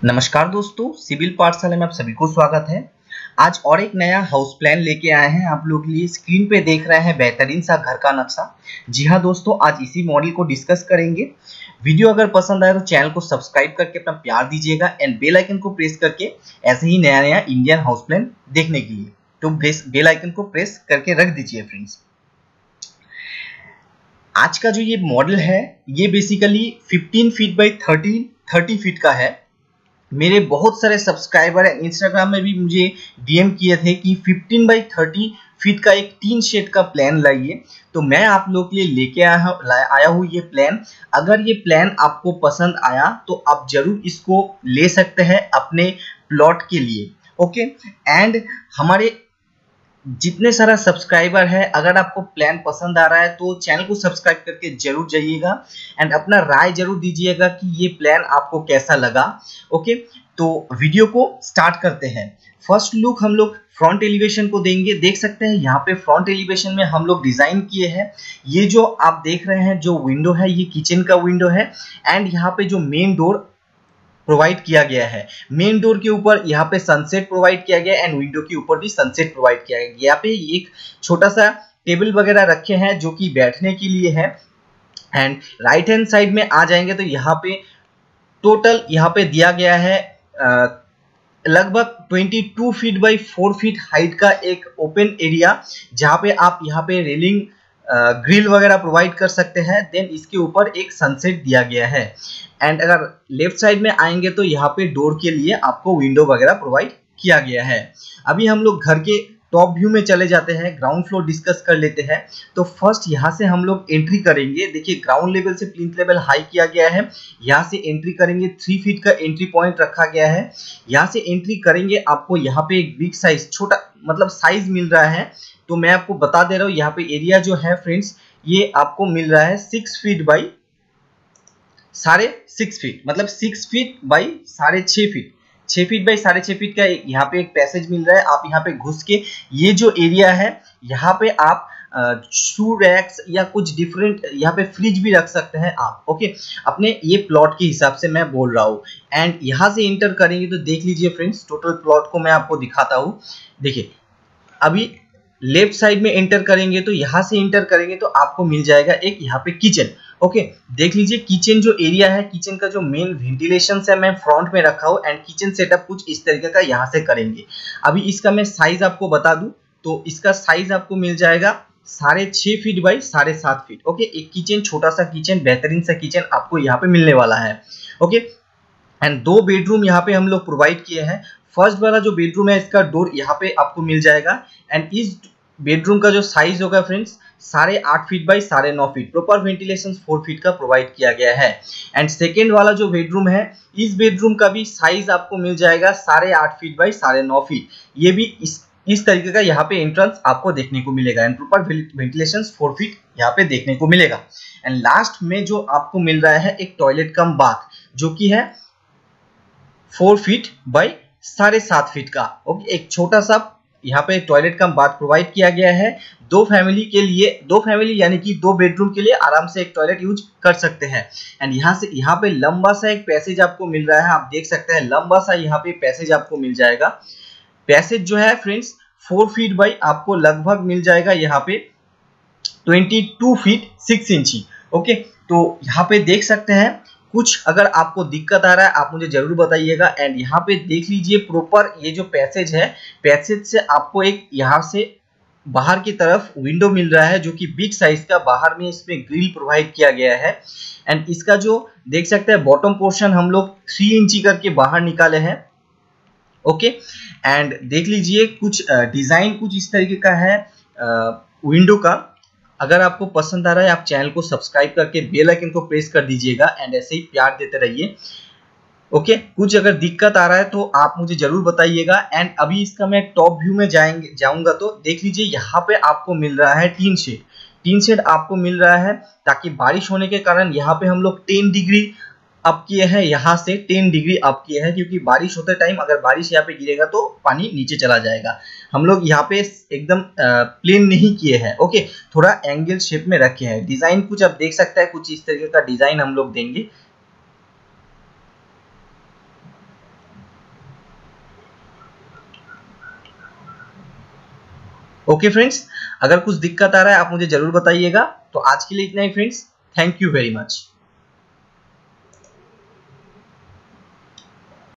नमस्कार दोस्तों, सिविल पाठशाला में आप सभी को स्वागत है। आज और एक नया हाउस प्लान लेके आए हैं आप लोग के लिए। स्क्रीन पे देख रहे हैं बेहतरीन सा घर का नक्शा। जी हाँ दोस्तों, आज इसी मॉडल को डिस्कस करेंगे। वीडियो अगर पसंद आए तो चैनल को सब्सक्राइब करके अपना प्यार दीजिएगा एंड बेल आइकन को प्रेस करके ऐसे ही नया नया इंडियन हाउस प्लान देखने के लिए तो बेल आइकन को प्रेस करके रख दीजिए फ्रेंड्स। आज का जो ये मॉडल है ये बेसिकली 15 फीट बाई 30 फीट का है। मेरे बहुत सारे सब्सक्राइबर इंस्टाग्राम में भी मुझे डीएम किए थे कि 15 बाई 30 फीट का एक टीन शेड का प्लान लाइए, तो मैं आप लोग के लिए लेके आया हूँ ये प्लान। अगर ये प्लान आपको पसंद आया तो आप जरूर इसको ले सकते हैं अपने प्लॉट के लिए। ओके, एंड हमारे जितने सारा सब्सक्राइबर है, अगर आपको प्लान पसंद आ रहा है तो चैनल को सब्सक्राइब करके जरूर जाइएगा एंड अपना राय जरूर दीजिएगा कि ये प्लान आपको कैसा लगा। ओके, तो वीडियो को स्टार्ट करते हैं। फर्स्ट लुक हम लोग फ्रंट एलिवेशन को देंगे। देख सकते हैं यहाँ पे फ्रंट एलिवेशन में हम लोग डिजाइन किए हैं। ये जो आप देख रहे हैं जो विंडो है ये किचन का विंडो है एंड यहाँ पे जो मेन डोर प्रोवाइड किया गया है, मेन डोर के ऊपर यहाँ पे सनसेट प्रोवाइड किया गया एंड विंडो के ऊपर भी सनसेट प्रोवाइड किया गया। यहाँ पे एक छोटा सा टेबल वगैरह रखे हैं जो कि बैठने के लिए है। एंड राइट हैंड साइड में आ जाएंगे तो यहाँ पे टोटल यहाँ पे दिया गया है लगभग 22 फीट बाई 4 फीट हाइट का एक ओपन एरिया, जहाँ पे आप यहाँ पे रेलिंग ग्रिल वगैरह प्रोवाइड कर सकते हैं। देन इसके ऊपर एक सनसेट दिया गया है एंड अगर लेफ्ट साइड में आएंगे तो यहाँ पे डोर के लिए आपको विंडो वगैरह प्रोवाइड किया गया है। अभी हम लोग घर के टॉप व्यू में चले जाते हैं, ग्राउंड फ्लोर डिस्कस कर लेते हैं। तो फर्स्ट यहाँ से हम लोग एंट्री करेंगे। देखिए ग्राउंड लेवल से प्लिंथ लेवल हाई किया गया है। यहाँ से एंट्री करेंगे, 3 फीट का एंट्री पॉइंट रखा गया है। यहाँ से एंट्री करेंगे, आपको यहाँ पे एक बिग साइज, छोटा मतलब साइज मिल रहा है। तो मैं आपको बता दे रहा हूँ, यहाँ पे एरिया जो है फ्रेंड्स ये आपको मिल रहा है 6 फीट बाई 6.5 फीट, मतलब 6 feet by 6.5 feet, 6 feet by 6.5 feet का यहाँ पे एक पैसेज मिल रहा है। आप यहाँ पे घुस के ये जो एरिया है यहाँ पे आप शू रैक्स या कुछ डिफरेंट यहाँ पे फ्रिज भी रख सकते हैं आप। ओके, अपने ये प्लॉट के हिसाब से मैं बोल रहा हूँ। एंड यहाँ से इंटर करेंगे तो देख लीजिए फ्रेंड्स, टोटल प्लॉट को मैं आपको दिखाता हूँ। देखिए अभी लेफ्ट साइड में एंटर करेंगे तो यहाँ से एंटर करेंगे तो आपको मिल जाएगा एक यहाँ पे किचन। ओके, देख लीजिए किचन जो एरिया है, किचन का जो मेन वेंटिलेशन है मैं फ्रंट में रखा हूँ एंड किचन सेटअप कुछ इस तरीके का यहाँ से करेंगे। अभी इसका मैं साइज आपको बता दूं तो इसका साइज आपको मिल जाएगा 6.5 फीट बाई 7.5 फीट। ओके, एक किचन, छोटा सा किचन, बेहतरीन सा किचन आपको यहाँ पे मिलने वाला है। ओके, एंड 2 बेडरूम यहाँ पे हम लोग प्रोवाइड किए हैं। फर्स्ट वाला जो बेडरूम है इसका डोर यहाँ पे आपको मिल जाएगा एंड इस बेडरूम का जो साइज होगा friends 8.5 feet by 9.5 feet, proper ventilation 4 feet का प्रोवाइड किया गया है। एंड सेकेंड वाला जो बेडरूम है, इस बेडरूम का भी साइज आपको मिल जाएगा 8.5 फीट बाई 9.5 फीट। ये भी इस तरीके का यहाँ पे एंट्रेंस आपको देखने को मिलेगा एंड प्रॉपर वेंटिलेशन 4 फीट यहाँ पे देखने को मिलेगा। एंड लास्ट में जो आपको मिल रहा है एक टॉयलेट कम बाथ जो कि है 4 फीट बाई 7.5 फीट का। ओके, एक छोटा सा यहाँ पे टॉयलेट का बाथ प्रोवाइड किया गया है। 2 फैमिली के लिए, 2 फैमिली यानी कि 2 बेडरूम के लिए आराम से एक टॉयलेट यूज कर सकते हैं। एंड यहाँ पे लंबा सा एक पैसेज आपको मिल रहा है, आप देख सकते हैं लंबा सा यहाँ पे पैसेज आपको मिल जाएगा। पैसेज जो है फ्रेंड्स 4 फीट बाई आपको लगभग मिल जाएगा यहाँ पे 22 फीट 6 इंची। ओके, तो यहाँ पे देख सकते हैं कुछ अगर आपको दिक्कत आ रहा है आप मुझे जरूर बताइएगा। एंड यहाँ पे देख लीजिए प्रॉपर ये जो पैसेज है, पैसेज से आपको एक यहाँ से बाहर की तरफ विंडो मिल रहा है जो कि बिग साइज का, बाहर में इसमें ग्रिल प्रोवाइड किया गया है। एंड इसका जो देख सकते हैं बॉटम पोर्शन हम लोग 3 इंची करके बाहर निकाले हैं। ओके, एंड देख लीजिए कुछ डिजाइन कुछ इस तरीके का है विंडो का। अगर आपको पसंद आ रहा है आप चैनल को सब्सक्राइब करके बेल आइकन को प्रेस कर दीजिएगा एंड ऐसे ही प्यार देते रहिए। ओके, कुछ अगर दिक्कत आ रहा है तो आप मुझे जरूर बताइएगा। एंड अभी इसका मैं टॉप व्यू में जाऊंगा तो देख लीजिए यहाँ पे आपको मिल रहा है टीन शेड। टीन शेड आपको मिल रहा है ताकि बारिश होने के कारण यहाँ पे हम लोग 10 डिग्री अप किए हैं, यहाँ से 10 डिग्री अप किए हैं क्योंकि बारिश होते टाइम अगर बारिश यहाँ पे गिरेगा तो पानी नीचे चला जाएगा। हम लोग यहाँ पे एकदम प्लेन नहीं किए हैं। ओके, थोड़ा एंगल शेप में रखे हैं। डिजाइन कुछ आप देख सकते हैं, कुछ इस तरीके का डिजाइन हम लोग देंगे। ओके फ्रेंड्स, अगर कुछ दिक्कत आ रहा है आप मुझे जरूर बताइएगा। तो आज के लिए इतना ही friends, thank you very much.